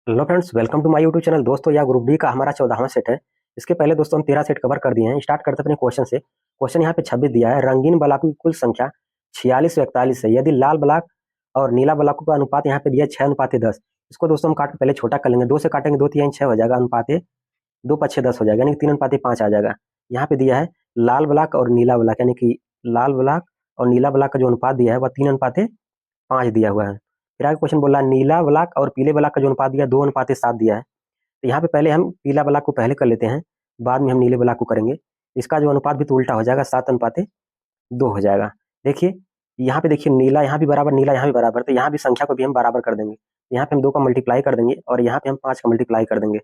Hello friends, welcome to my YouTube channel. दोस्तों, यह group D का हमारा 14वां सेट है। इसके पहले दोस्तों हम 13 सेट कवर कर दिए हैं। स्टार्ट करते हैं अपने क्वेश्चन से। क्वेश्चन यहाँ पे 26 दिया है। रंगीन ब्लॉकों की कुल संख्या 46 व 41 है। यदि लाल ब्लॉक और नीला ब्लॉकों का अनुपात यहाँ पे दिया है 6:10। इसको दोस्तों हम काट के पहले छोटा कर लेंगे। 2 से काटेंगे 2 3 6 हो जाएगा, अनुपात 2 5 6 10 हो जाएगा, यानी कि 3:5 आ जाएगा। यहाँ पे दिया है लाल ब्लॉक और नीला ब्लॉक, यानी कि लाल ब्लॉक और नीला ब्लॉक का जो अनुपात दिया है वह 3:5 दिया हुआ है। फिर आगे क्वेश्चन बोला नीला ब्लॉक और पीले ब्लॉक का जो अनुपात दिया 2:7 दिया है। तो यहाँ पे पहले हम पीला ब्लॉक को पहले कर लेते हैं, बाद में हम नीले ब्लॉक को करेंगे। इसका जो अनुपात भी तो उल्टा हो जाएगा, 7:2 हो जाएगा। देखिए यहाँ पे, देखिए नीला यहाँ भी बराबर, नीला यहाँ भी बराबर, तो यहाँ भी संख्या को भी हम बराबर कर देंगे। यहाँ पे हम 2 का मल्टीप्लाई कर देंगे और यहाँ पे हम 5 का मल्टीप्लाई कर देंगे।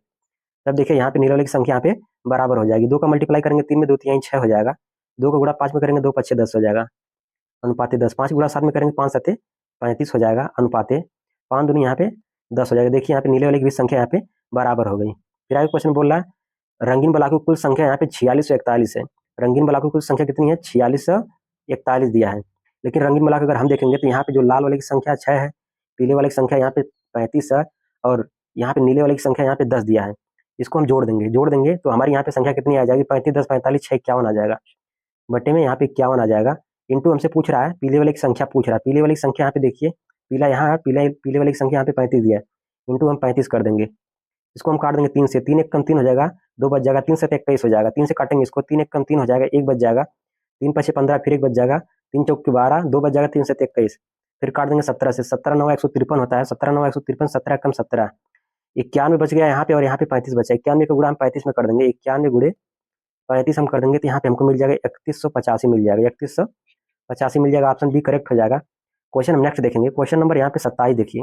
तब देखिए यहाँ पे नीले वाले की संख्या यहाँ पे बराबर हो जाएगी। 2 का मल्टीप्लाई करेंगे 3 में 2 3 6 हो जाएगा। 2 का गुणा 5 में करेंगे 2 5 6 10 हो जाएगा, अनुपाते 10। 5 गुणा 7 में करेंगे 5 7 35 हो जाएगा, अनुपाते 5 दूनी यहाँ पे 10 हो जाएगा। देखिए यहाँ पे नीले वाले की भी संख्या यहाँ पे बराबर हो गई। फिर आगे क्वेश्चन बोल रहा है रंगीन ब्लॉकों की कुल संख्या यहाँ पे 46 और 41 है। रंगीन ब्लॉकों की कुल संख्या कितनी है? 46 और 41 दिया है। लेकिन रंगीन ब्लॉक अगर हम देखेंगे तो यहाँ पे जो लाल वाले की संख्या 6 है, पीले वाले की संख्या यहाँ पे 35 है और यहाँ पे नीले वाले की संख्या यहाँ पे 10 दिया है। इसको हम जोड़ देंगे तो हमारी यहाँ पे संख्या कितनी आ जाएगी? 35 10 45 6 51 आ जाएगा। बटे में यहाँ पे 51 आ जाएगा। इंटू हमसे पूछ रहा है, पीले वाले की संख्या पूछ रहा है। पीले वाले की संख्या यहाँ पे देखिए, पीला यहाँ है, पीले वाले की संख्या यहाँ पे 35 दिया है। इंटू हम 35 कर देंगे। इसको हम काट देंगे 3 से, 3 एक कम 3 हो जाएगा, 2 बच जाएगा, 3 से 21 हो जाएगा। 3 से काटेंगे इसको, 3 एक कम 3 हो जाएगा, 1 बच जाएगा, 3 5 15, फिर 1 बच जाएगा, 3 चौक 12, 2 बच जाएगा, 3 से 21। फिर काट देंगे 17 से, 17 9 153 होता है, 17 9 153, 17 कम 17, 91 बच गया यहाँ पे और यहाँ पे 35 बचा। 91 का गुणा हम 35 में कर देंगे, 91 गुणे 35 हम कर देंगे तो यहाँ पे हमको मिल जाएगा 3185 मिल जाएगा, 3185 मिल जाएगा। ऑप्शन बी करेक्ट हो जाएगा। क्वेश्चन हम नेक्स्ट देखेंगे। क्वेश्चन नंबर यहाँ पे 27 देखिए।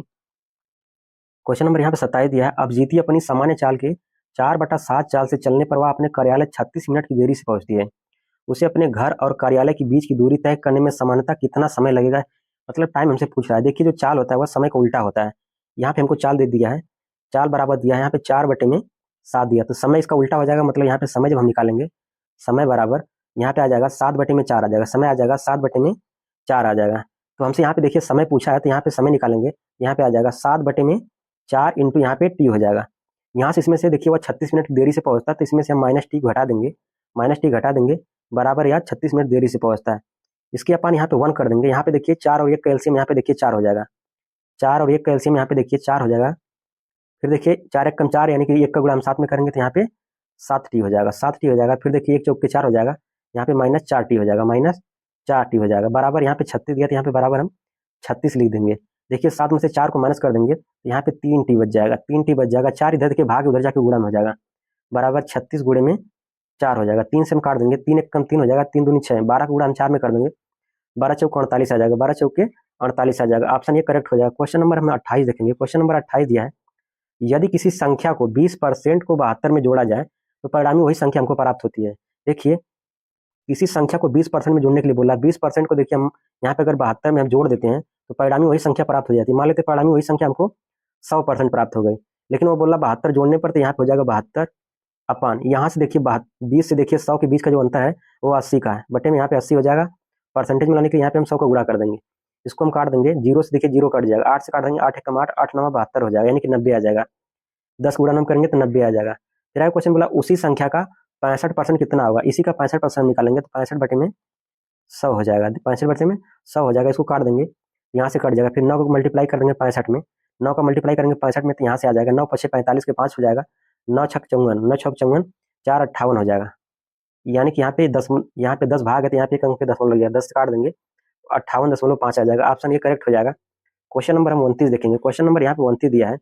क्वेश्चन नंबर यहाँ पे 27 दिया है। अब जीती अपनी सामान्य चाल के 4/7 चाल से चलने पर वह अपने कार्यालय 36 मिनट की देरी से पहुंचती है। उसे अपने घर और कार्यालय के बीच की दूरी तय करने में सामान्यतः कितना समय लगेगा? मतलब टाइम हमसे पूछ रहा है। देखिए जो चाल होता है वह समय का उल्टा होता है। यहाँ पे हमको चाल दे दिया है, चाल बराबर दिया है यहाँ पे 4/7 दिया, तो समय इसका उल्टा हो जाएगा। मतलब यहाँ पे समय जब हम निकालेंगे, समय बराबर यहाँ पे आ जाएगा 7/4 आ जाएगा। समय आ जाएगा 7/4 आ जाएगा। तो हमसे यहाँ पे देखिए समय पूछा है, तो यहाँ पे समय निकालेंगे, यहाँ पे आ जाएगा 7/4 इंटू यहाँ पे टी हो जाएगा। यहाँ से इसमें से देखिए वह 36 मिनट की देरी से पहुंचता है, तो इसमें से हम माइनस टी घटा देंगे, बराबर यहाँ 36 मिनट देरी से पहुंचता है। इसके अपन यहाँ पे 1 कर देंगे। यहाँ पे देखिए 4 और 1 का एलसीएम यहाँ पे देखिए 4 हो जाएगा। 4 और 1 का एलसीएम यहाँ पे देखिए 4 हो जाएगा। फिर देखिए 4 एक कम 4, यानी कि 1 का गुणा हम 7 में करेंगे तो यहाँ पे 7 टी हो जाएगा, 7 टी हो जाएगा। फिर देखिए 1 चौक के 4 हो जाएगा, यहाँ पे -4 टी हो जाएगा, -4 टी हो जाएगा, बराबर यहाँ पे 36 दिया, तो यहाँ पे बराबर हम 36 लिख देंगे। देखिए 7 में से 4 को माइनस कर देंगे तो यहाँ पे 3 टी बच जाएगा, 3 टी बच जाएगा। 4 इधर के भाग उधर जाके गुणा में हो जाएगा, बराबर 36 गुणे में 4 हो जाएगा। 3 से हम काट देंगे, 3 एक कम 3 हो जाएगा, 3 दूनी 6, 12 का गुणा हम 4 में कर देंगे, 12 चौक 48 आ जाएगा, 12 चौक के 48 आ जाएगा। ऑप्शन ये करेक्ट हो जाएगा। क्वेश्चन नंबर हमें 28 देखेंगे। क्वेश्चन नंबर 28 दिया है, यदि किसी संख्या को 20% को 72 में जोड़ा जाए तो परिणामी वही संख्या हमको प्राप्त होती है। देखिए किसी संख्या को 20% में जोड़ने के लिए बोला, 20% को देखिए हम यहाँ पे अगर 72 में हम जोड़ देते हैं तो परिणामी वही संख्या प्राप्त हो जाती है। मान लेते परिणामी वही संख्या हमको 100% प्राप्त हो गई, लेकिन वो बोला 72 जोड़ने पर, तो यहाँ पे हो जाएगा 72 अपान, यहाँ से देखिए 20 से देखिए 100 के बीच का जो अंतर है वो 80 का है, बटे में यहाँ पे 80 हो जाएगा। परसेंटेज में लाने के लिए यहाँ पे हम 100 को गुणा कर देंगे। इसको हम काट देंगे, 0 से देखिए 0 कट जाएगा, 8 से काट देंगे, 8 एकम 8, 8 9 72 हो जाएगा, यानी कि 90 आ जाएगा। 10 गुणा हम करेंगे तो 90 आ जाएगा। फिर आगे क्वेश्चन बोला उसी संख्या का 65% कितना होगा? इसी का 65% निकालेंगे तो 65 बटे में 100 हो जाएगा, 65 बटे में 100 हो जाएगा। इसको काट देंगे, यहाँ से कट जाएगा। फिर 9 को मल्टीप्लाई कर देंगे 65 में, 9 का मल्टीप्लाई करेंगे 65 में तो यहाँ से आ जाएगा 9 पछे 45 के 5 हो जाएगा, 9 छक 54, 9 छक 54, 4 58 हो जाएगा। यानी कि यहाँ पे 10 भाग है तो यहाँ पे एक अंक पे दशमलव लग गया, 10 काट देंगे 58.5 आ जाएगा। ऑप्शन ये करेक्ट हो जाएगा। क्वेश्चन नंबर हम 29 देखेंगे। क्वेश्चन नंबर यहाँ पे 29 दिया है,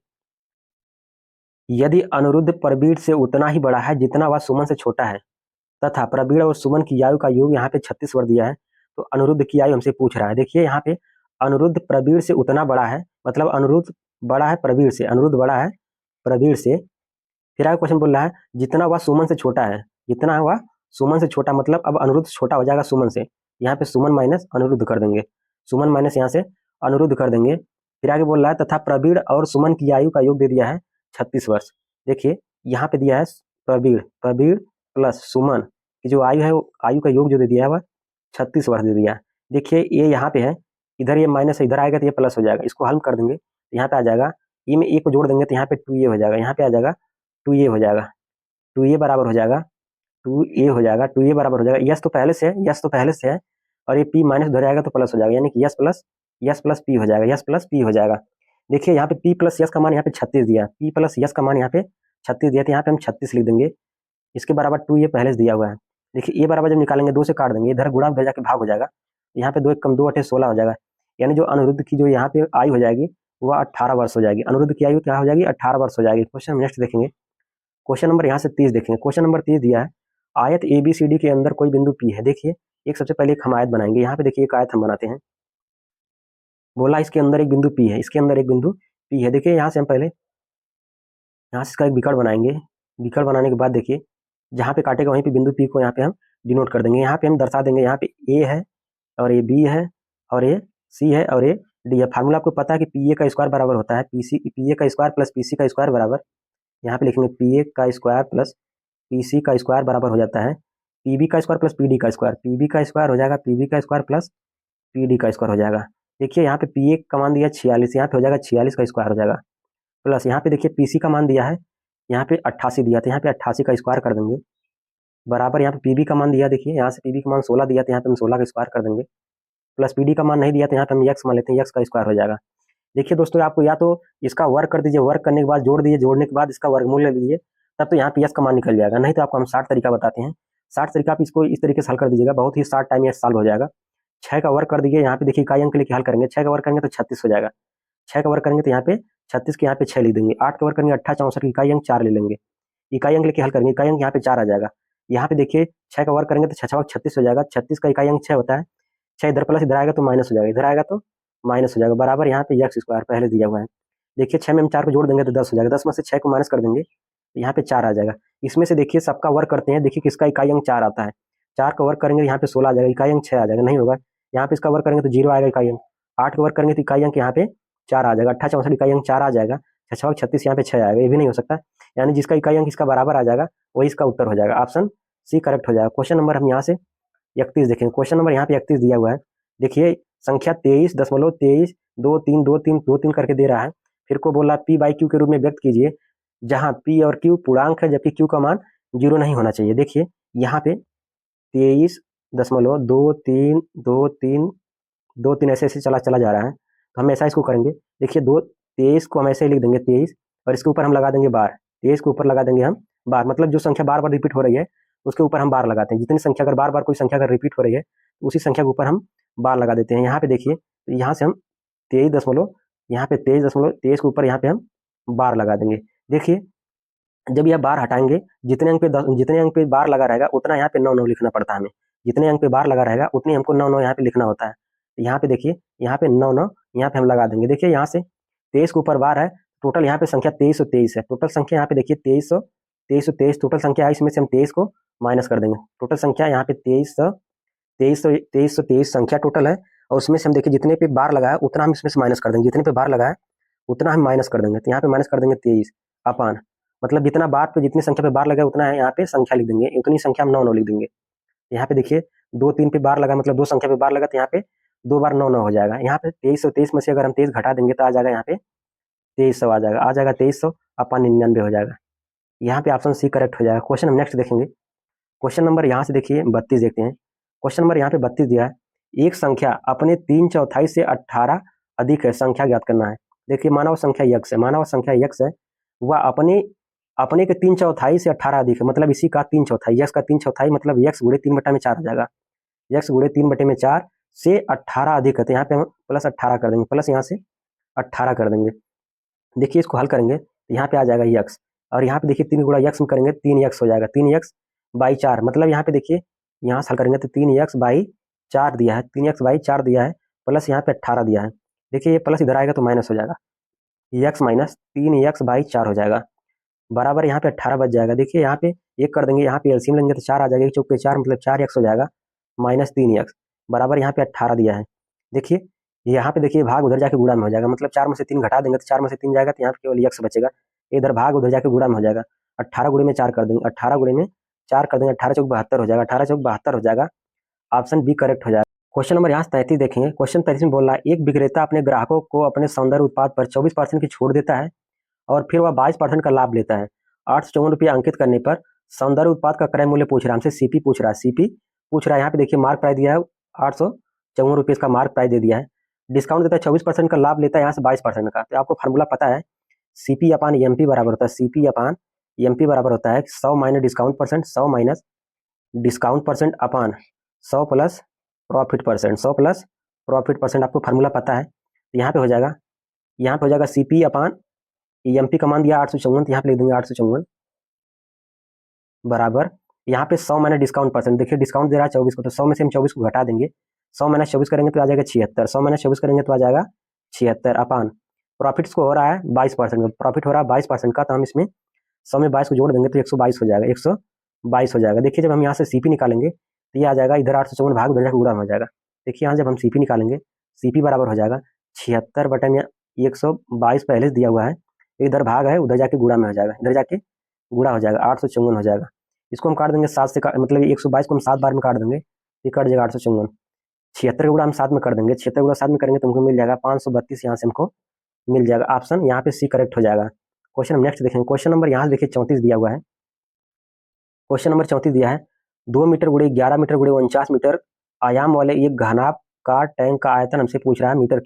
यदि अनिरुद्ध प्रवीण से उतना ही बड़ा है जितना वह सुमन से छोटा है तथा प्रवीण और सुमन की आयु का योग यहाँ पे 36 वर्ष दिया है, तो अनिरुद्ध की आयु हमसे पूछ रहा है। देखिए यहाँ पे अनिरुद्ध प्रवीण से उतना बड़ा है, मतलब अनिरुद्ध बड़ा है प्रवीण से, अनिरुद्ध बड़ा है प्रवीण से। फिर आगे क्वेश्चन बोल रहा है जितना वह सुमन से छोटा है, जितना वह सुमन से छोटा, मतलब अब अनिरुद्ध छोटा हो जाएगा सुमन से। यहाँ पे सुमन माइनस अनिरुद्ध कर देंगे, सुमन माइनस यहाँ से अनिरुद्ध कर देंगे। फिर आगे बोल रहा है तथा प्रवीण और सुमन की आयु का योग दे दिया है 36 वर्ष। देखिए यहाँ पे दिया है प्रवीण, प्रवीण प्लस सुमन की जो आयु है, वो आयु का योग जो दे दिया है वह 36 वर्ष दे दिया है। देखिए ये यहाँ पे है, इधर ये माइनस इधर आएगा तो ये प्लस हो जाएगा, इसको हल कर देंगे तो यहाँ पे आ जाएगा ई में ए को जोड़ देंगे तो यहाँ पे 2a हो जाएगा, यहाँ पे आ जाएगा 2a हो जाएगा, 2a बराबर हो जाएगा 2a हो जाएगा, 2a बराबर हो जाएगा, यस तो पहले से है, यस तो पहले से है, और ये p माइनस उधर आएगा तो प्लस हो जाएगा, यानी कि यस प्लस p हो जाएगा, यस प्लस p हो जाएगा। देखिए यहाँ पे p प्लस यस का मान यहाँ पे 36 दिया, p प्लस यस का मान यहाँ पे 36 दिया, तो यहाँ पे हम 36 लिख देंगे, इसके बराबर 2a पहले से दिया हुआ है। देखिए a बराबर जब निकालेंगे 2 से काट देंगे, इधर गुणा उधर जाके भाग हो जाएगा, यहाँ पे 2 एक कम 2 8 16 हो जाएगा, यानी जो अनिरुद्ध की जो यहाँ पे आयु हो जाएगी वह 18 वर्ष हो जाएगी, अनिरुद्ध की आयु क्या हो जाएगी 18 वर्ष हो जाएगी। क्वेश्चन नेक्स्ट देखेंगे, क्वेश्चन नंबर यहाँ से 30 देखेंगे, क्वेश्चन नंबर 30 दिया है, आयत ABCD के अंदर कोई बिंदु P है। देखिए एक सबसे पहले एक हम आयत बनाएंगे, यहाँ पे देखिए एक आयत हम बनाते हैं, बोला इसके अंदर एक बिंदु P है, इसके अंदर एक बिंदु P है। देखिए यहाँ से हम पहले यहाँ से इसका एक विकर्ण बनाएंगे, विकर्ण बनाने के बाद देखिए जहाँ पे काटेगा वहीं पे बिंदु P को यहाँ पे हम डिनोट कर देंगे, यहाँ पे हम दर्शा देंगे, यहाँ पे A है और ये B है और ये C है और ये D है। फार्मूला आपको पता है कि PA का स्क्वायर बराबर होता है PA का स्क्वायर प्लस PC का स्क्वायर बराबर, यहाँ पे लिखेंगे PA का स्क्वायर प्लस PC का स्क्वायर बराबर हो जाता है PB का स्क्वायर प्लस PD का स्क्वायर, PB का स्क्वायर हो जाएगा PB का स्क्वायर प्लस PD का स्क्वायर हो जाएगा। देखिए यहाँ पे PA का मान दिया 46, यहाँ पे हो जाएगा 46 का स्क्वायर हो जाएगा, प्लस यहाँ पे देखिए PC का मान दिया है यहाँ पे 88 दिया, तो यहाँ पे 88 का स्क्वायर कर देंगे, बराबर यहाँ पे PB का मान दिया, देखिए यहाँ से PB का मान 16 दिया, तो यहाँ पे हम 16 का स्क्वायर कर देंगे, प्लस PD का मान नहीं दिया तो यहाँ पे हम x मान लेते हैं, x का स्क्वायर हो जाएगा। देखिए दोस्तों आपको या तो इसका वर्क कर दीजिए, वर्क करने के बाद जोड़ दीजिए, जोड़ने के बाद इसका वर्गमूल ले लीजिए, तब तो यहाँ पे यस का मान निकल जाएगा, नहीं तो आपको हम 60 तरीका बताते हैं, 60 तरीका आप इसको इस तरीके से हल कर दीजिएगा, बहुत ही शॉर्ट टाइम में सॉल्व हो जाएगा। 6 का वर्क कर दीजिए, यहाँ पे देखिए इकाई अंक लेके हल करेंगे, 6 का वर्क करेंगे तो 36 हो जाएगा, 6 का वर्क करेंगे तो यहाँ पे 36 के यहाँ पे 6 लिख देंगे, 8 का वर्क करेंगे 28 64 की इकाई अंक 4 ले लेंगे, इकाई अंक लेके हल करेंगे, इकाई अंक यहाँ पे 4 आ जाएगा, यहाँ पे देखिए 6 का वर्क करेंगे तो 6 36 हो जाएगा, 36 का इकाई अंक 6 होता है, 6 इधर प्लस इधर आएगा तो माइनस हो जाएगा, इधर आएगा तो माइनस हो जाएगा, बराबर यहाँ पे एक्स स्क्वायर पहले दिया हुआ है। देखिए 6 में हम 4 को जोड़ देंगे तो 10 हो जाएगा, 10 में से 6 को माइनस कर देंगे यहाँ पे 4 आ जाएगा। इसमें से देखिए सबका वर्क करते हैं, देखिए किसका इकाई अंक 4 आता है, 4 का वर्क करेंगे यहाँ पे 16 आ जाएगा, इकाई अंक 6 आ जाएगा, नहीं होगा, यहाँ पे इसका वर्क करेंगे तो 0 आएगा इकाई अंक, 8 का वर्क करेंगे तो इकाई अंक यहाँ पे 4 आ जाएगा, 28 64 इकाई अंक 4 आ जाएगा, 6 36 यहाँ पे 6 आएगा, ये भी नहीं हो सकता, यानी जिसका इकाई अंक इसका बराबर आ जाएगा वही इसका उत्तर हो जाएगा, ऑप्शन सी करेक्ट हो जाएगा। क्वेश्चन नंबर हम यहाँ से 31 देखेंगे, क्वेश्चन नंबर यहाँ पे 31 दिया हुआ है, देखिए संख्या 23.23 करके दे रहा है, फिर को बोला P बाई क्यू के रूप में व्यक्त कीजिए, जहां P और Q पूर्णांक है जबकि Q का मान 0 नहीं होना चाहिए। देखिए यहाँ पे 23.23 ऐसे ऐसे चला चला जा रहा है, तो हम ऐसा इसको करेंगे, देखिए 23 को हम ऐसे ही लिख देंगे 23 और इसके ऊपर हम लगा देंगे बार, 23 के ऊपर लगा देंगे हम बार, मतलब जो संख्या बार बार रिपीट हो रही है उसके ऊपर हम बार लगाते हैं, जितनी संख्या अगर बार बार कोई संख्या अगर रिपीट हो रही है उसी संख्या के ऊपर हम बार लगा देते हैं। यहाँ पे देखिए तो यहाँ से हम 23 के ऊपर यहाँ पे हम बार लगा देंगे। देखिए जब यह बार हटाएंगे जितने अंक पे बार लगा रहेगा उतना यहाँ पे 9 लिखना पड़ता है हमें, जितने अंक पे बार लगा रहेगा उतने हमको 9 यहाँ पे लिखना होता है। यहाँ पे देखिए यहाँ पे 9 यहाँ पे हम लगा देंगे। देखिए यहाँ से 23 के ऊपर बार है, टोटल यहाँ पे संख्या 2323 है, टोटल संख्या यहाँ पे देखिए 2323 टोटल संख्या है, इसमें से हम 23 को माइनस कर देंगे, टोटल संख्या यहाँ पे 2323 संख्या टोटल है, और उसमें से हम देखिए जितने पे बार लगाया उतना हम इसमें से माइनस कर देंगे, जितने पे बार लगाया उतना हम माइनस कर देंगे, तो यहाँ पे माइनस कर देंगे 23 अपान, मतलब जितना बार पे जितनी संख्या पे बार लगा उतना है यहाँ पे संख्या लिख देंगे, उतनी संख्या हम 9 लिख देंगे। यहाँ पे देखिए 2 3 पे बार लगा मतलब 2 संख्या पे बार लगा तो यहाँ पे 2 बार 9 हो जाएगा। यहाँ पे 2323 में से अगर हम 23 घटा देंगे तो आ जाएगा यहाँ पे 2300 आ जाएगा 2300 अपान 99 हो जाएगा। यहाँ पे ऑप्शन सी करेक्ट हो जाएगा। क्वेश्चन हम नेक्स्ट देखेंगे, क्वेश्चन नंबर यहाँ से देखिए 32 देखते हैं। क्वेश्चन नंबर यहाँ पे 32 दिया है, एक संख्या अपने 3/4 से 18 अधिक है, संख्या ज्ञात करना है। देखिए मानव संख्या यक्स है, मानव संख्या यक्स है, वह अपने के 3/4 से 18 अधिक है, मतलब इसी का 3/4 यक्स का 3/4 मतलब यक्स गुणे 3/4 हो जाएगा, यक्स गुणे 3/4 से 18 अधिक है, तो यहाँ पे हम प्लस 18 कर देंगे, प्लस यहाँ से 18 कर देंगे। देखिए इसको हल करेंगे तो यहाँ पे आ जाएगा यक्स, और यहाँ पे देखिए 3 गुणा यक्स में करेंगे 3x हो जाएगा, 3x बाई 4, मतलब यहाँ पे देखिए यहाँ से हल करेंगे तो 3x बाई 4 दिया है, 3x बाई 4 दिया है, प्लस यहाँ पे 18 दिया है। देखिए ये प्लस इधर आएगा तो माइनस हो जाएगा, x माइनस 3x बाई 4 हो जाएगा, बराबर यहाँ पे 18 बच जाएगा। देखिए यहाँ पे एक कर देंगे, यहाँ पे एलसीएम लेंगे तो 4 आ जाएगा, 1 चौके 4 मतलब 4x हो जाएगा माइनस 3x, बराबर यहाँ पे 18 दिया है। देखिए यहाँ पे देखिए भाग उधर जाके गुणा में हो जाएगा, मतलब 4 में से 3 घटा देंगे तो 4 में से 3 जाएगा तो यहाँ पे केवल x बचेगा, इधर भाग उधर जाके गुणा में हो जाएगा, 18 गुणे में 4 कर देंगे, 18 गुणे में 4 कर देंगे, 18 चौक 72 हो जाएगा, 18 चौक 72 हो जाएगा, ऑप्शन बी करेक्ट हो जाएगा। क्वेश्चन नंबर यहाँ 33 देखेंगे। क्वेश्चन 33 में बोल रहा है एक विक्रेता अपने ग्राहकों को अपने सौंदर्य उत्पाद पर 24% की छूट देता है और फिर वह 22% का लाभ लेता है। 854 रुपये अंकित करने पर सौंदर्य उत्पाद का क्रय मूल्य पूछ रहा है हमसे, सीपी पूछ रहा है। सीपी पूछ रहा है, यहाँ पे देखिए मार्क प्राइस दिया है 854 रुपये इसका मार्क प्राइस दे दिया है। डिस्काउंट देता है 24% का, लाभ लेता है यहाँ से 22% का। तो आपको फार्मूला पता है, सीपी अपान एमपी बराबर होता है, सीपी अपान एमपी बराबर होता है 100 minus discount percent, 100 minus discount percent upon 100 plus profit percent, 100 plus profit percent. आपको फार्मूला पता है, तो यहाँ पे हो जाएगा, यहाँ पे हो जाएगा सीपी अपान एमपी का मान दिया 854, तो यहाँ पे लिख देंगे 854 बराबर यहाँ पे 100 माइनस डिस्काउंट परसेंट। देखिए डिस्काउंट दे रहा है 24 को, तो 100 में से हम 24 को घटा देंगे, 100 माइनस 24 करेंगे तो आ जाएगा 76, 100 माइनस 24 करेंगे तो आ जाएगा 76 अपान प्रॉफिट को हो रहा है 22%, प्रॉफिट हो रहा है 22% का, तो हम इसमें 100 में 22 को जोड़ देंगे तो 122 हो जाएगा, 122 हो जाएगा। देखिए जब हम यहाँ से सीपी निकालेंगे तो ये आ जाएगा इधर 854 भाग उधर जाकर गुणा हो जाएगा। देखिए यहाँ जब हम सीपी निकालेंगे, सीपी बराबर हो जाएगा 76 बटे में 122 पहले से दिया हुआ है, इधर भाग है उधर जाके गुणा में हो जाएगा, इधर जाके गुणा हो जाएगा 854 हो जाएगा। इसको हम काट देंगे 7 से, मतलब 122 को हम 7 बार में काट देंगे, ये कट जाएगा 854। 76 का गुणा हम 7 में कर देंगे, 76 गुणा 7 में करेंगे तो हमको मिल जाएगा 532, यहाँ से हमको मिल जाएगा। ऑप्शन यहाँ पे सी करेक्ट हो जाएगा। क्वेश्चन नेक्स्ट देखेंगे। क्वेश्चन नंबर यहाँ देखिए 34 दिया हुआ है। क्वेश्चन नंबर 34 दिया है 2 मीटर गुड़े 11 मीटर गुड़े 49 मीटर आयाम वाले एक घनाभ का टैंक का आयतन हमसे पूछ रहा है मीटर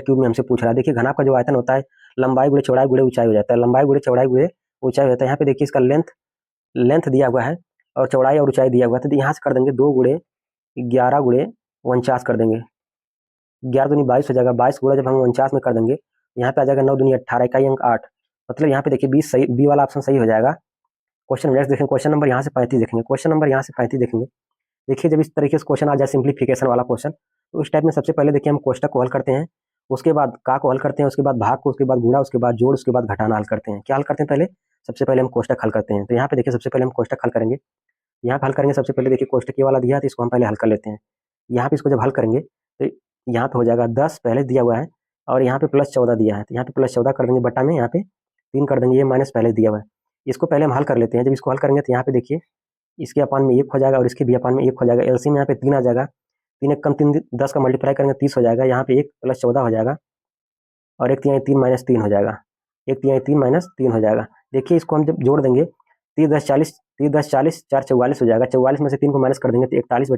क्यूब में हमसे पूछ रहा है। देखिए घनाभ का जो आयतन होता है लंबाई गुड़े चौड़ाई गुड़े ऊंचाई हो जाता है, लंबाई गुड़े चौड़ाई गुड़े ऊंचाई हो जाता है। यहाँ पे देखिए इसका लेंथ दिया हुआ है और चौड़ाई और ऊंचाई दिया हुआ है, तो यहाँ से कर देंगे 2 गुड़े 11 गुड़े 49 कर देंगे, 11 दूनी 22 हो जाएगा, 22 गुणा जब हम 49 में कर देंगे यहाँ पे आ जाएगा 9 दूनी 18, इकाई अंक 8, मतलब यहाँ पे देखिए 20 सही, बी वाला ऑप्शन सही हो जाएगा। क्वेश्चन नेक्स्ट देखेंगे। क्वेश्चन नंबर यहाँ से 35 देखेंगे। क्वेश्चन नंबर यहाँ से 35 देखेंगे। देखिए जब इस तरीके से क्वेश्चन आ जाए सिंप्लीफिकेशन वाला क्वेश्चन, तो इस टाइप में सबसे पहले देखिए हम कोष्टक को हल करते हैं, उसके बाद का को हल करते हैं, उसके बाद भाग को, उसके बाद गुणा, उसके बाद जोड़, उसके बाद घटाना हल करते हैं। क्या हल करते हैं पहले? सबसे पहले हम कोष्टक हल करते हैं। तो यहाँ पे देखिए सबसे पहले हम कोष्टक हल करेंगे। यहाँ पे हल करेंगे सबसे पहले देखिए कोष्टक ये वाला दिया है तो इसको हम पहले हल कर लेते हैं। यहाँ पे इसको जब हल करेंगे तो यहाँ पे हो जाएगा 10 पहले दिया हुआ है और यहाँ पे प्लस 14 दिया है, तो यहाँ पे प्लस 14 कर देंगे बटा में यहाँ पे 3 कर देंगे, ये माइनस पहले दिया हुआ है। इसको पहले हम हल कर लेते हैं। जब इसको हल करेंगे तो यहाँ पे देखिए इसके अपान में 1 हो जाएगा और इसके भी अपान में 1 हो जाएगा, एलसीएम यहाँ पे 3 आ जाएगा, 3 एक कम 3 10 का मल्टीप्लाई करेंगे 30 हो जाएगा, यहाँ पे 1 प्लस 14 हो जाएगा और 1 3 माइनस 3 हो जाएगा, 1 3 माइनस 3 हो जाएगा। देखिए इसको हम जब जोड़ देंगे 30 10 40, 30 10 40 4 44 हो जाएगा, 44 में से 3 को माइनस कर देंगे तो 41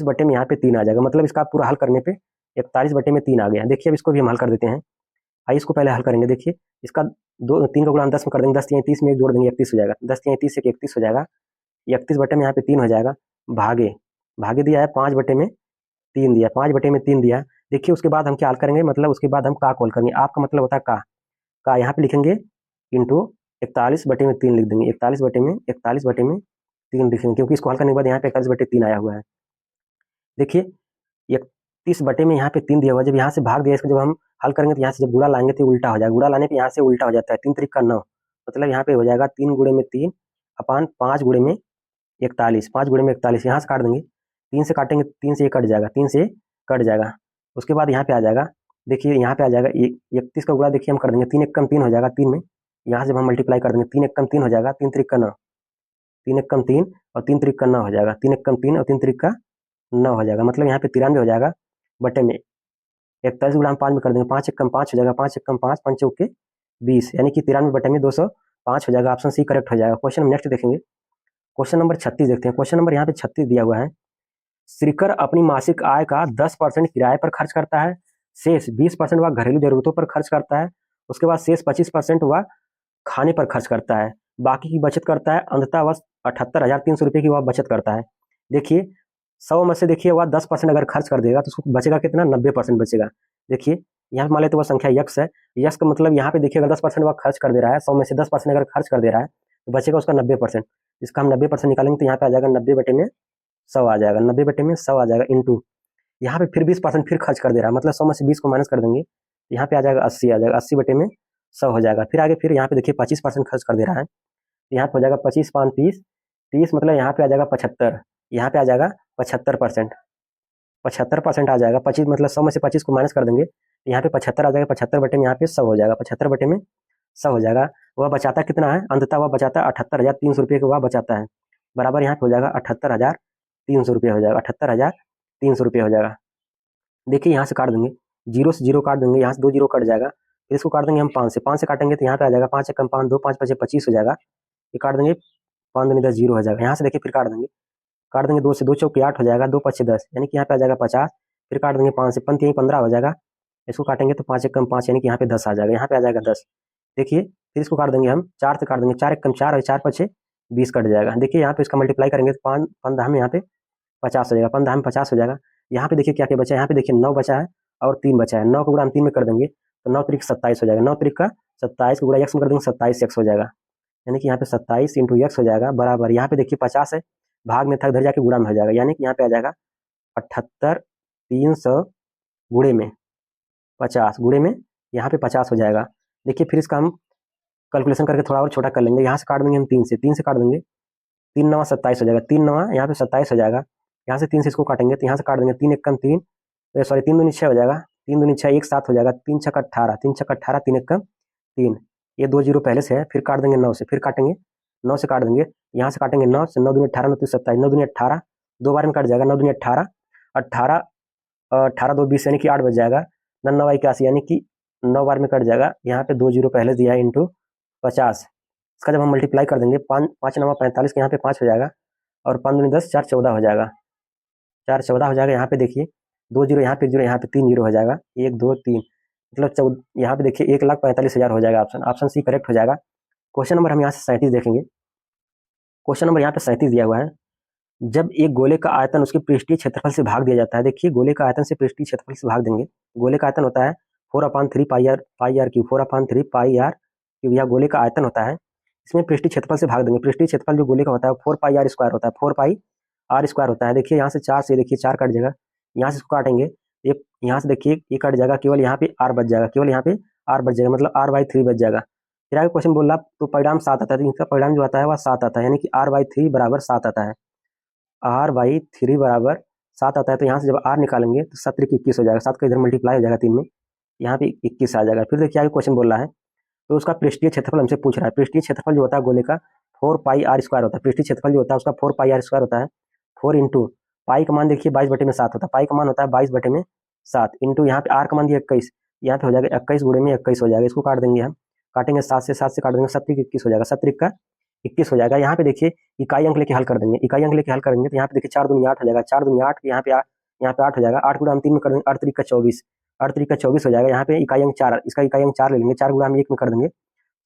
बटे में यहाँ पे 3 आ जाएगा, मतलब इसका पूरा हल करने पे 41 बटे में 3 आ गया। देखिए अब इसको भी हम हल कर देते हैं। आइए इसको पहले हल करेंगे। देखिए इसका 3 का गुणा 10 में कर देंगे, 10 3 30 में 1 जोड़ देंगे 31 हो जाएगा, 10 3 30 से 31 हो जाएगा, 31 बटे में यहाँ पे 3 हो जाएगा, भागे दिया है 5 बटे में 3 दिया, 5 बटे में 3 दिया। देखिए उसके बाद हम क्या हल करेंगे, मतलब उसके बाद हम का को हल करेंगे। आपका मतलब होता है का यहाँ पे लिखेंगे इंटू 41 बटे में 3 लिख देंगे, 41 बटे में 3 लिखेंगे, क्योंकि इसको हल करने के बाद यहाँ पे 41 बटे 3 आया हुआ है। देखिए 31 बटे में यहाँ पे 3 दिया हुआ है, जब यहाँ से भाग दिया इसको जब हम हल करेंगे तो यहाँ से जब गुणा लाएंगे तो उल्टा हो जाएगा, गुणा लाने पे यहाँ से उल्टा हो जाता है, 3 त्रिक का 9, मतलब यहाँ पे हो जाएगा 3 गुणे में 3 अपान 5 गुणे में 41, 5 गुणे में 41 यहाँ से काट देंगे, 3 से काटेंगे 3 से ये कट जाएगा, 3 से कट जाएगा। उसके बाद यहाँ पे आ जाएगा, देखिए यहाँ पे आ जाएगा 31 का गुणा देखिए हम कर देंगे 3 एक कम 3 हो जाएगा, 3 में यहाँ से हम मल्टीप्लाई कर देंगे, 3 एक कम 3 हो जाएगा, 3 त्रिक का 9, 3 एक कम 3 और 3 त्रिक का 9 हो जाएगा, 3 एक कम 3 और 3 त्रिक का 9 हो जाएगा, मतलब यहाँ पे 93 हो जाएगा बटे में 41 गुणा हम 5 में कर देंगे, 5 एक कम 5 हो जाएगा, 5 एक कम 5 5 चौके 20, यानी कि 93 बटे में 205 हो जाएगा। ऑप्शन सी करेक्ट हो जाएगा। क्वेश्चन नेक्स्ट देखेंगे। क्वेश्चन नंबर 36 देखते हैं। क्वेश्चन नंबर यहाँ पे 36 दिया हुआ है, श्रीकर अपनी मासिक आय का 10% किराए पर खर्च करता है, शेष 20% वह घरेलू जरूरतों पर खर्च करता है, उसके बाद शेष 25% वह खाने पर खर्च करता है, बाकी की बचत करता है, अंततः वह 78,300 रुपये की वह बचत करता है। देखिए 100 में से देखिए वह 10% अगर खर्च कर देगा तो उसको बचेगा कितना, 90% बचेगा। देखिए यहाँ पे मान लेते वह संख्या यक्स है, यक्स का मतलब यहाँ पे देखिए अगर 10% वह खर्च कर दे रहा है, 100 में से 10% अगर खर्च कर दे रहा है तो बचेगा उसका 90%। इसका हम 90% निकालेंगे तो यहाँ पे आ जाएगा 90 बटे में 100 आ जाएगा, 90 बटे में 100 आ जाएगा, इंटू यहाँ पे फिर 20% फिर खर्च कर दे रहा है, मतलब 100 में से 20 को माइनस कर देंगे, यहाँ पे आ जाएगा 80 आ जाएगा, 80 बटे में 100 हो जाएगा। फिर आगे फिर यहाँ पे देखिए 25% खर्च कर दे रहा है, यहाँ पे हो जाएगा 25 5 30, 30 मतलब यहाँ पे आ जाएगा 75, यहाँ पे आ जाएगा 75%, 75% आ जाएगा, 25 मतलब 100 में से 25 को माइनस कर देंगे, यहाँ पे 75 आ जाएगा, 75 बटे में यहाँ पे 100 हो जाएगा, 75 बटे में 100 हो जाएगा। वह बचाता कितना है, अंततः वह बचाता 78,300 रुपये का वह बचाता है, बराबर यहाँ पे हो जाएगा 78,300 रुपये हो जाएगा, 78,300 300 रुपये हो जाएगा। देखिए यहाँ से काट देंगे, 0 से 0 काट देंगे, यहाँ से 2 0 कट जाएगा, फिर इसको काट देंगे हम 5 से काटेंगे तो यहाँ पे आ जाएगा 5 एकम 5, 2 5 5 25 हो जाएगा। ये काट देंगे, 5 दूनी 10 0 हो जाएगा। यहाँ से देखिए फिर काट देंगे 2 से 2 चौके 8 हो जाएगा, 2 5 10 यानी कि यहाँ पे आ जाएगा 50। फिर काट देंगे 5 से, पंत यहीं 15 हो जाएगा। इसको काटेंगे तो 5 एकम 5 यानी कि यहाँ पे 10 आ जाएगा, यहाँ पे आ जाएगा 10। देखिए फिर इसको काट देंगे हम 4 से काट देंगे, 4 एकम 4 और 4 5 20 कट जाएगा। देखिए यहाँ पे इसका मल्टीप्लाई करेंगे तो 5 15 में यहाँ पे 50 हो जाएगा, 15 में 50 हो जाएगा। यहाँ पे देखिए क्या क्या बचा है, यहाँ पे देखिए 9 बचा है और 3 बचा है। 9 को गुणा हम 3 में कर देंगे तो 9 त्रिक 27 हो जाएगा, 9 त्रिक का 27 को गुणा x में कर देंगे 27 x हो जाएगा, यानी कि यहाँ पे 27 इंटू x हो जाएगा बराबर, यहाँ पे देखिए 50 है, भाग में था इधर जाके गुणा में हो जाएगा, यानी कि यहाँ पे आ जाएगा 78 300 गुणे में 50 गुणे में यहाँ पे 50 हो जाएगा। देखिए फिर इसका हम कैलकुलेशन करके थोड़ा और छोटा कर लेंगे, यहाँ से काट देंगे हम 3 से काट देंगे, 3 9 27 हो जाएगा, 3 9 यहाँ पे 27 हो जाएगा। यहाँ से 3 से इसको काटेंगे तो यहाँ से काट देंगे 3 एकम 3, सॉरी 3 दूनी 6 हो जाएगा, 3 दूनी 6 1 7 हो जाएगा, 3 छक्का 18, 3 छक्का 18, 3 एकम 3, ये 2 0 पहले से है। फिर काट देंगे 9 से, फिर काटेंगे 9 से काट देंगे, यहाँ से काटेंगे 9 से, 9 दूनी 18 9 27, 9 दूनी 18, 2 बार में कट जाएगा, 9 दूनी 18 18 18 2 20 यानी कि 8 बच जाएगा, 9 9 81 यानी कि 9 बार में कट जाएगा। यहाँ पे 2 0 पहले दिया है इंटू 50, इसका जब हम मल्टीप्लाई कर देंगे 5 9 45 के यहाँ पे 5 हो जाएगा और 5 दूनी 10 4 14 हो जाएगा, 4 14 हो जाएगा। यहाँ पे देखिए 2 0 यहाँ पे 0 यहाँ पे 3 0 हो जाएगा, 1 2 3 मतलब यहाँ पे देखिए 1,45,000 हो जाएगा। ऑप्शन सी करेक्ट हो जाएगा। क्वेश्चन नंबर हम यहाँ से 37 देखेंगे। क्वेश्चन नंबर यहाँ पे 37 दिया हुआ है, जब एक गोले का आयतन उसके पृष्ठीय क्षेत्रफल से भाग दिया जाता है। देखिए गोले का आयतन से पृष्ठीय क्षेत्रफल से भाग देंगे, गोले का आयतन होता है 4/3 pi r cube, 4/3 pi r cube, यह गोले का आयतन होता है। इसमें पृष्ठीय क्षेत्रफल से भाग देंगे, पृष्ठीय क्षेत्रफल जो गोले का होता है 4 पाई आर स्क्वायर होता है, 4 पाई आर स्क्वायर होता है। देखिए यहाँ से 4 से देखिए 4 कट जाएगा, यहाँ से इसको काटेंगे, ये यहाँ से देखिए ये कट जाएगा, केवल यहाँ पे आर बच जाएगा, केवल यहाँ पे आर बच जाएगा, मतलब r/3 बच जाएगा। फिर आगे क्वेश्चन बोल रहा तो परिणाम 7 आता है, तो इनका परिणाम जो आता है वह 7 आता है, यानी कि r/3 बराबर 7 आता है, r/3 बराबर 7 आता है। तो यहाँ से जब r निकालेंगे तो 7 त्रिक 21 हो जाएगा, 7 का इधर मल्टीप्लाई हो जाएगा 3 में, यहाँ पे 21 आ जाएगा। फिर देखिए आगे क्वेश्चन बोल रहा है, तो उसका पृष्ठीय क्षेत्रफल हमसे पूछ रहा है। पृष्ठीय क्षेत्रफल जो होता है गोले का 4 पाई आर स्क्वायर होता है, पृष्ठीय क्षेत्रफल जो होता है उसका 4 पाई आर स्क्वायर होता है। 4 इंटू पाई का मान देखिए 22/7 होता है, पाई का मान होता है 22/7 इंटू यहाँ पे आर का मान दिया 21, यहाँ पे हो जाएगा 21 गुणे में 21 हो जाएगा। इसको काट देंगे हम, काटेंगे 7 से काट देंगे, 7 त्रिक 21 हो जाएगा, 7 त्रिक का 21 हो जाएगा। यहाँ पे देखिए इकाई अंक लेके हल कर देंगे, इकाई अंक लेके हल करेंगे तो यहाँ पे देखिए 4 दूनी 8 हो जाएगा, 4 दूनी 8, यहाँ पे 8 हो जाएगा, 8 गुणा हम 3 में कर देंगे, 8 त्रिक का 24, 8 त्रिक का 24 हो जाएगा। यहाँ पे इकाई अंक 4, इसका इकाई अंक 4 ले लेंगे, 4 गुणा हम 1 में कर देंगे,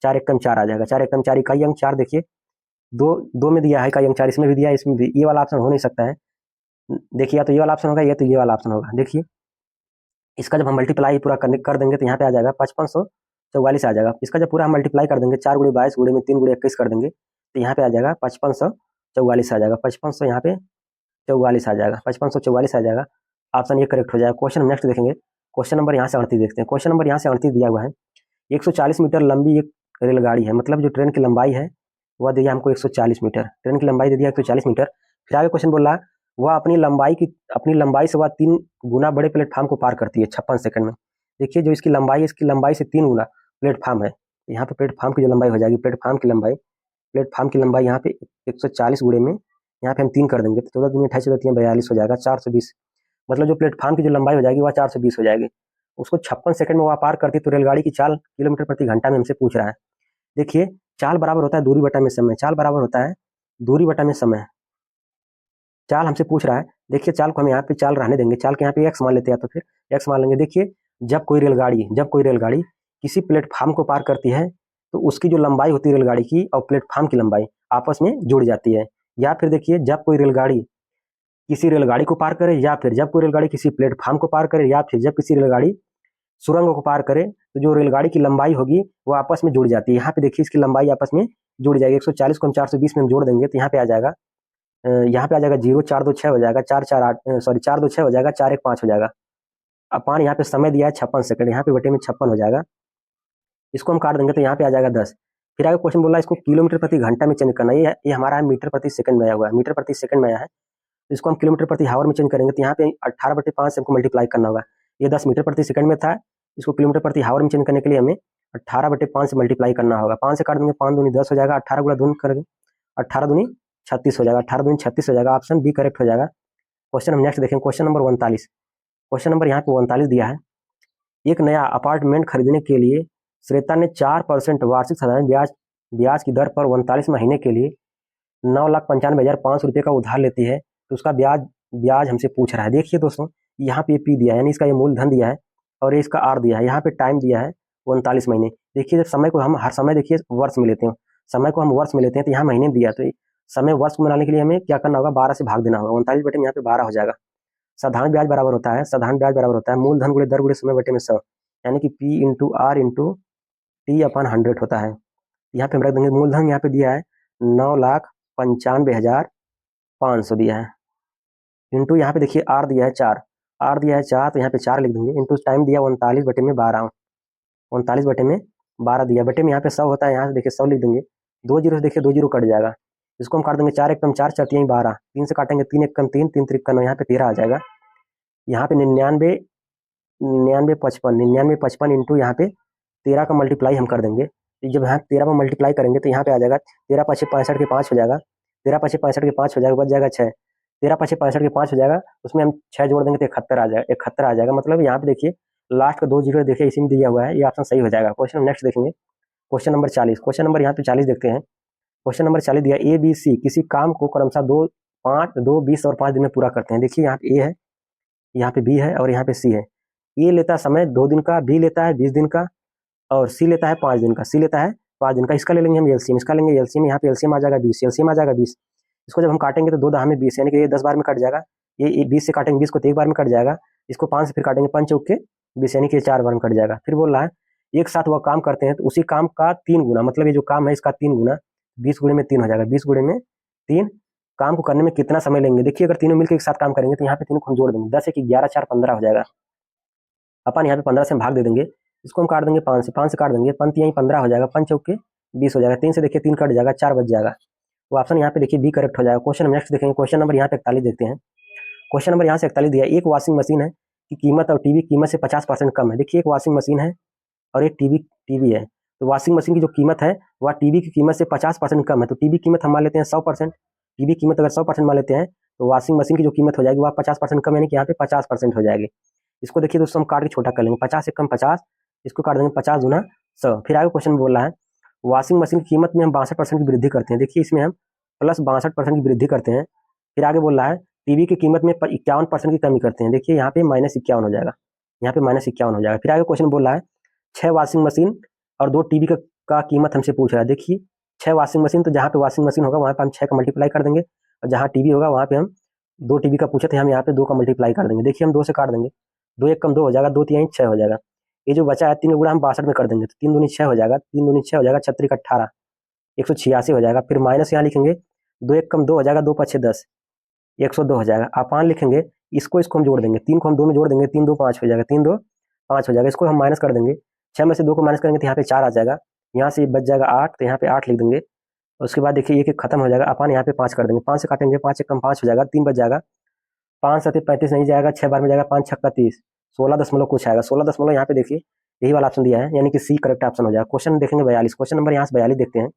4 एकम 4 आ जाएगा, 4 एकम 4 इकाई अंक 4 देखिए दो में दिया है इकाई अंक 4, इसमें भी दिया है, इसमें भी, ये वाला ऑप्शन हो नहीं सकता है। देखिए या तो ये वाला ऑप्शन होगा या तो ये वाला ऑप्शन होगा। देखिए इसका जब हम मल्टीप्लाई पूरा कर देंगे तो यहाँ पे आ जाएगा 5544 आ जाएगा। इसका जब पूरा हम मल्टीप्लाई कर देंगे 4 गुणे 22 गुणे में 3 गुणे 21 कर देंगे तो यहाँ पे आ जाएगा 5544 आ जाएगा, 5500 यहाँ पे 44 आ जाएगा, 5544 आ जाएगा। ऑप्शन ये करेक्ट हो जाएगा। क्वेश्चन नेक्स्ट देखेंगे, क्वेश्चन नंबर यहाँ से 38 देखते हैं। क्वेश्चन नंबर यहाँ से 38 दिया हुआ है, 140 मीटर लंबी एक रेलगाड़ी है, मतलब जो ट्रेन की लंबाई है वह दिया हमको 140 मीटर, ट्रेन की लंबाई दे दिया 140 मीटर। फिर आगे क्वेश्चन बोल रहा है वह अपनी लंबाई से वह 3 गुना बड़े प्लेटफॉर्म को पार करती है 56 सेकंड में। देखिए जो इसकी लंबाई से 3 गुना प्लेटफॉर्म है, यहाँ पे प्लेटफॉर्म की जो लंबाई हो जाएगी, प्लेटफॉर्म की लंबाई यहाँ पे 140 गुणे में यहाँ पे हम 3 कर देंगे तो 14 दूनी 28 14 42 हो जाएगा, 420, मतलब जो प्लेटफॉर्म की जो लंबाई हो जाएगी वह 420 हो जाएगी। उसको 56 सेकंड में वह पार करती है, तो रेलगाड़ी की चाल किलोमीटर प्रति घंटा में हमसे पूछ रहा है। देखिए चाल बराबर होता है दूरी बटा में समय, चाल बराबर होता है दूरी बटा में समय, चाल हमसे पूछ रहा है। देखिए चाल को हम यहाँ पे चाल रहने देंगे, चाल के यहाँ पे एक्स मान लेते हैं, तो फिर एक्स मान लेंगे। देखिए जब कोई रेलगाड़ी किसी प्लेटफॉर्म को पार करती है तो उसकी जो लंबाई होती है रेलगाड़ी की और प्लेटफॉर्म की लंबाई आपस में जुड़ जाती है। या फिर देखिए जब कोई रेलगाड़ी किसी रेलगाड़ी को पार करे, या फिर जब कोई रेलगाड़ी किसी प्लेटफॉर्म को पार करे, या फिर जब किसी रेलगाड़ी सुरंग को पार करे, तो जो रेलगाड़ी की लंबाई होगी वो आपस में जुड़ जाती है। यहाँ पे देखिए इसकी लंबाई आपस में जुड़ जाएगी, 140 को हम 420 में हम जोड़ देंगे तो यहाँ पे आ जाएगा 0, 4 2 6 हो जाएगा, 4 4 8 सॉरी 4 2 6 हो जाएगा, 4 1 5 हो जाएगा। अपान यहाँ पे समय दिया है 56 सेकंड, यहाँ पे बटे में 56 हो जाएगा, इसको हम काट देंगे तो यहाँ पे आ जाएगा 10। फिर आगे क्वेश्चन बोला है इसको किलोमीटर प्रति घंटा में चेंज करना, ये हमारा है मीटर प्रति सेकंड में आया हुआ है, मीटर प्रति सेकंड में आया है, इसको हम किलोमीटर प्रति हावर में चेंज करेंगे तो यहाँ पे 18/5 से हमको मल्टीप्लाई करना होगा। ये 10 मीटर प्रति सेकंड में था, इसको किलोमीटर प्रति हावर में चेंज करने के लिए हमें 18/5 से मल्टीप्लाई करना होगा। 5 से काट देंगे, 5 दूनी 10 हो जाएगा, 18 गुणा 2 करेंगे 18 दूनी 36 हो जाएगा, 18 दूनी 36 हो जाएगा। ऑप्शन बी करेक्ट हो जाएगा। क्वेश्चन हम नेक्स्ट देखें, क्वेश्चन नंबर 39। क्वेश्चन नंबर यहाँ पे 39 दिया है। एक नया अपार्टमेंट खरीदने के लिए श्वेता ने 4% वार्षिक साधारण ब्याज की दर पर 39 महीने के लिए 9,95,500 रुपये का उधार लेती है, तो उसका ब्याज हमसे पूछ रहा है। देखिए दोस्तों, यहाँ पे पी दिया है, यानी इसका ये मूलधन दिया है और ये इसका आर दिया है। यहाँ पे टाइम दिया है 39 महीने। देखिए, जब समय को हम हर समय देखिए वर्ष में लेते हैं, समय को हम वर्ष में लेते हैं, तो यहाँ महीने में दिया, तो समय वर्ष को बनाने के लिए हमें क्या करना होगा, 12 से भाग देना होगा। 39 बटे में यहाँ पे 12 हो जाएगा। साधारण ब्याज बराबर होता है मूलधन गुणे दर गुणे समय बटे में 100, यानी कि P into R into T upon 100 होता है। यहाँ पे हम रख देंगे मूलधन, यहाँ पे दिया है 9,95,500 दिया है, इंटू यहाँ पे देखिए आर दिया है 4, तो यहाँ पे 4 लिख देंगे, इंटू टाइम दिया 39 बटे में 12, 39 बटे में 12 दिया, बटे में यहाँ पे 100 होता है, यहाँ से देखिए 100 लिख देंगे। 2 जीरो से देखिए 2 जीरो कट जाएगा, इसको हम काट देंगे 4 एकम 4 4 12, 3 से काटेंगे 3 एकम 3 3 त्रिक 9, यहाँ पे 13 आ जाएगा। यहाँ पे 99 55 इंटू यहाँ पे 13 का मल्टीप्लाई हम कर देंगे। जब यहाँ 13 में मल्टीप्लाई करेंगे तो यहाँ पे आ जाएगा 13 पचे 65 के 5 हो जाएगा, 13 पचे 65 के 5 हो जाएगा, बच जाएगा 6, 13 पचे 65 के 5 हो जाएगा, उसमें हम 6 जोड़ देंगे तो 71 आ जाएगा, 71 आ जाएगा। मतलब यहाँ पे देखिए लास्ट का 2 जीरो देखिए इसी में दिया हुआ है, ये ऑप्शन सही हो जाएगा। क्वेश्चन नेक्स्ट देखेंगे, क्वेश्चन नंबर 40। क्वेश्चन नंबर यहाँ पे 40 देखते हैं। क्वेश्चन नंबर 40 दिया, ए बी सी किसी काम को क्रमशः 2 20 और 5 दिन में पूरा करते हैं। देखिए यहाँ पे ए है, यहाँ पे बी है और यहाँ पे सी है। ए लेता है समय 2 दिन का, बी लेता है 20 दिन का और सी लेता है 5 दिन का, इसका ले लेंगे हम एलसीएम, इसका लेंगे एलसीएम, यहाँ पे एलसीएम आ जाएगा 20, एलसीएम आ जाएगा 20। इसको जब हम काटेंगे तो 2 दहा में 20, यानी कि ये 10 बार में कट जाएगा, ये 20 से काटेंगे 20 को तो 1 बार में कट जाएगा, इसको 5 से फिर काटेंगे 5 चौक के 20, यानी कि 4 बार में कट जाएगा। फिर बोल रहा है एक साथ वह काम करते हैं तो उसी काम का 3 गुना, मतलब ये जो काम है इसका 3 गुना, 20 गुणे में 3 हो जाएगा, 20 गुणे में 3 काम को करने में कितना समय लेंगे। देखिए अगर तीनों मिलकर एक साथ काम करेंगे तो यहाँ पे तीनों को हम जोड़ देंगे, 10 1 11 4 15 हो जाएगा। अपन यहाँ पे 15 से हम भाग दे देंगे, इसको हम काट देंगे 5 से काट देंगे, 5 यहीं 15 हो जाएगा, 5 चौक के 20 हो जाएगा, 3 से देखिए 3 कट जाएगा, 4 बच जाएगा। वो ऑप्शन यहाँ पे देखिए बी करेक्ट हो जाएगा। क्वेश्चन नेक्स्ट देखेंगे, क्वेश्चन नंबर यहाँ पे 41 देखते हैं। क्वेश्चन नंबर यहाँ से 41 दिया, एक वॉशिंग मशीन है की कीमत और टीवी कीमत से 50% कम है। देखिए एक वॉशिंग मशीन है और एक टीवी है, तो वॉशिंग मशीन की जो कीमत है वह टीवी की कीमत से 50% कम है, तो टीवी कीमत हम मान लेते हैं 100%, टीवी कीमत अगर 100% मान लेते हैं तो वॉशिंग मशीन की जो कीमत हो जाएगी वह 50% कम, यानी कि यहाँ पे 50% हो जाएगी। इसको देखिए दोस्तों हम काट के छोटा कर लेंगे, 50 एकम 50, इसको काट देंगे 50 गुना 100। फिर आगे क्वेश्चन में बोल रहा है वॉशिंग मशीन की कीमत में हम 62% की वृद्धि करते हैं। देखिए इसमें हम प्लस 62% की वृद्धि करते हैं। फिर आगे बोल रहा है टीवी की कीमत में 51% की कमी करते हैं। देखिए यहाँ पे -51 हो जाएगा, यहाँ पे -51 हो जाएगा। फिर आगे क्वेश्चन बोल रहा है 6 वॉशिंग मशीन और 2 टीवी का कीमत हमसे पूछ रहा है। देखिए 6 वॉशिंग मशीन, तो जहाँ पे वॉशिंग मशीन होगा वहाँ पे हम 6 का मल्टीप्लाई कर देंगे, और जहाँ टीवी होगा वहाँ पे हम 2 टीवी का पूछे थे, हम यहाँ पे 2 का मल्टीप्लाई कर देंगे। देखिए हम 2 से काट देंगे, 2 1 कम 2 हो जाएगा, 2 3 6 हो जाएगा। ये जो बचा है 3 गुणा हम 62 में कर देंगे, तो 3 दूनी 6 हो जाएगा, 3 दूनी 6 हो जाएगा, 6 3 18, 186 हो जाएगा। फिर माइनस यहाँ लिखेंगे, 2 1 कम 2 हो जाएगा, 2 5 10, 102 हो जाएगा। अपान लिखेंगे, इसको हम जोड़ देंगे, 3 को हम 2 में जोड़ देंगे, 3 2 5 हो जाएगा, 3 2 5 हो जाएगा। इसको हम माइनस कर देंगे, 6 में से 2 को माइनस करेंगे तो यहाँ पे 4 आ जाएगा, यहाँ से बच जाएगा 8, तो यहाँ पे 8 लिख देंगे। उसके बाद देखिए एक खत्म हो जाएगा, अपन यहाँ पे 5 कर देंगे, 5 से काटेंगे, 5 1 कम 5 हो जाएगा, 3 बच जाएगा, 5 7 35 नहीं जाएगा, 6 बार में जाएगा, 5 6 30, 16 दशमलव कुछ आएगा, 16 दशमलव यहाँ पे देखिए यही वाला ऑप्शन दिया है, यानी कि सी करेक्ट ऑप्शन हो जाएगा। क्वेश्चन देखेंगे 42, क्वेश्चन नंबर यहाँ से 42 देखते हैं।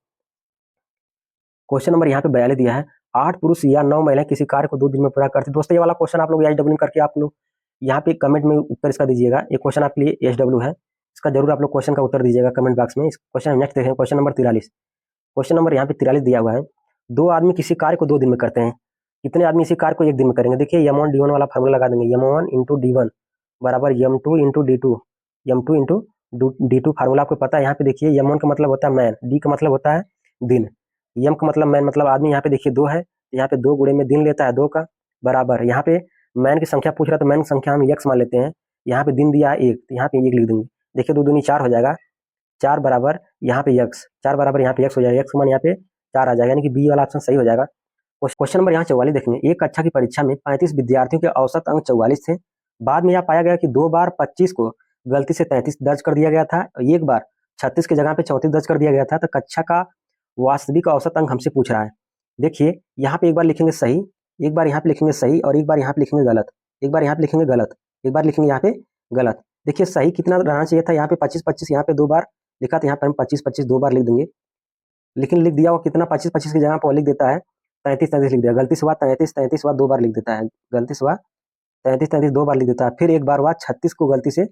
क्वेश्चन नंबर यहाँ पे 42 दिया है, 8 पुरुष या 9 महिलाएं किसी कार्य को 2 दिन में पूरा करते हैं। दोस्तों ये वाला क्वेश्चन आप लोग एचडब्ल्यू करके आप लोग यहाँ पे कमेंट में उत्तर इसका दीजिएगा। ये क्वेश्चन आपके लिए एचडब्ल्यू है, इसका जरूर आप लोग क्वेश्चन का उत्तर दीजिएगा कमेंट बॉक्स में। इस क्वेश्चन नेक्स्ट देखें, क्वेश्चन नंबर 43। क्वेश्चन नंबर यहाँ पे 43 दिया हुआ है, 2 आदमी किसी कार्य को 2 दिन में करते हैं, कितने आदमी इसी कार्य को 1 दिन में करेंगे। देखिए M1 D1 वाला फार्मूला लगा देंगे, M1 इंटू D1 बराबर M2 into D2, M2 into D2 formula आपको पता है। यहाँ पे देखिए M1 का मतलब होता है मैन, D का मतलब होता है दिन, M का मतलब मैन मतलब आदमी। यहाँ पे देखिए 2 है, यहाँ पे 2 गुणे में दिन लेता है 2 का, बराबर यहाँ पे मैन की संख्या पूछ रहा है तो मैन की संख्या हम x मान लेते हैं, यहाँ पे दिन दिया है 1, तो यहाँ पे 1 लिख देंगे। देखिए 2 दूनी 4 हो जाएगा, 4 बराबर यहाँ पे x, 4 बराबर यहाँ पे x हो जाएगा, x मान यहाँ पे 4 आ जाएगा, यानी कि बी वाला ऑप्शन सही हो जाएगा। क्वेश्चन नंबर यहाँ 44 देखेंगे, एक कक्षा की परीक्षा में 35 विद्यार्थियों के औसत अंक 44 थे। बाद में यह पाया गया कि 2 बार 25 को गलती से 33 दर्ज कर दिया गया था, एक बार 36 की जगह पे 34 दर्ज कर दिया गया था, तो कक्षा का वास्तविक औसत अंक हमसे पूछ रहा है। देखिए यहाँ पे एक बार लिखेंगे सही, एक बार यहाँ पे लिखेंगे सही, और एक बार यहाँ पे लिखेंगे गलत, एक बार यहाँ पे लिखेंगे गलत, एक बार लिखेंगे यहाँ पे गलत। देखिए सही कितना रहना चाहिए था, यहाँ पे 25 25 यहाँ पे 2 बार लिखा था, यहाँ पे हम 25 25 2 बार लिख देंगे, लेकिन लिख दिया वो कितना 25 25 की जगह पर लिख देता है 33 लिख दिया, गलती से हुआ 33 हुआ 2 बार लिख देता है, गलती से हुआ 33 2 बार लिख देता है, फिर एक बार हुआ 36 को गलती से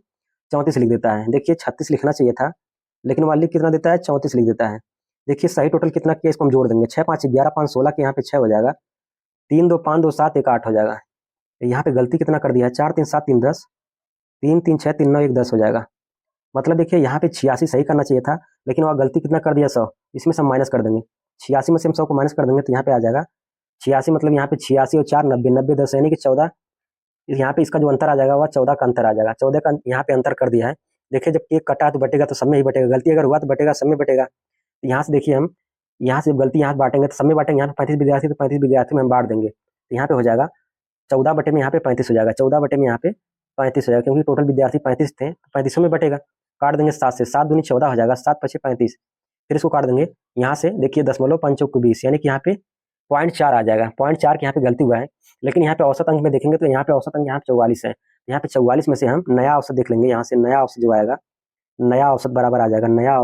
34 लिख देता है। देखिए 36 लिखना चाहिए था, लेकिन वहाँ लिख कितना देता है, 34 लिख देता है। देखिए सही टोटल कितना किया, इसको हम जोड़ देंगे, 6 5 11 5 16 के यहाँ पे 6 हो जाएगा, 3 2 5 2 7 1 8 हो जाएगा। यहाँ पे गलती कितना कर दिया है, 4 3 7 3 10, 3 3 6 3 9 1 10 हो जाएगा। मतलब देखिए यहाँ पे 86 सही करना चाहिए था, लेकिन वह गलती कितना कर दिया 100, इसमें से हम माइनस कर देंगे, 86 में से हम 100 को माइनस कर देंगे तो यहाँ पे आ जाएगा 86, मतलब यहाँ पे 86 और 4 90 90 10 यानी कि 14। यहाँ पे इसका जो अंतर आ जाएगा वह 14 का अंतर आ जाएगा, 14 का यहाँ पे अंतर कर दिया है। देखिए जब केक कटा तो बटेगा तो सब में ही बटेगा, गलती अगर हुआ तो बटेगा सब में बटेगा। तो यहाँ से देखिए हम यहाँ से गलती यहाँ बांटेंगे तो सब में बांटेंगे, यहाँ पे 35 विद्यार्थी तो 35 विद्यार्थी में हम बांट देंगे, तो यहाँ पे हो जाएगा 14 बटे में यहाँ पे 35 हो जाएगा, 14 बटे में यहाँ पे 35 हो जाएगा, क्योंकि टोटल विद्यार्थी 35 थे तो 35 में बटेगा। काट देंगे 7 से, 7 दूनी 14 हो जाएगा, 7 पचे 35, फिर इसको काट देंगे यहाँ से, देखिए 0.5 यानी कि यहाँ पे 0.4 आ जाएगा, 0.4 के यहाँ पे गलती हुआ है। लेकिन यहाँ पे औसत अंक में देखेंगे तो यहाँ पे औसत अंक यहाँ पे 44 है, यहाँ पे 44 में से हम नया औसत देख लेंगे, यहाँ से नया औसत जो आएगा, नया औसत बराबर आ जाएगा, नया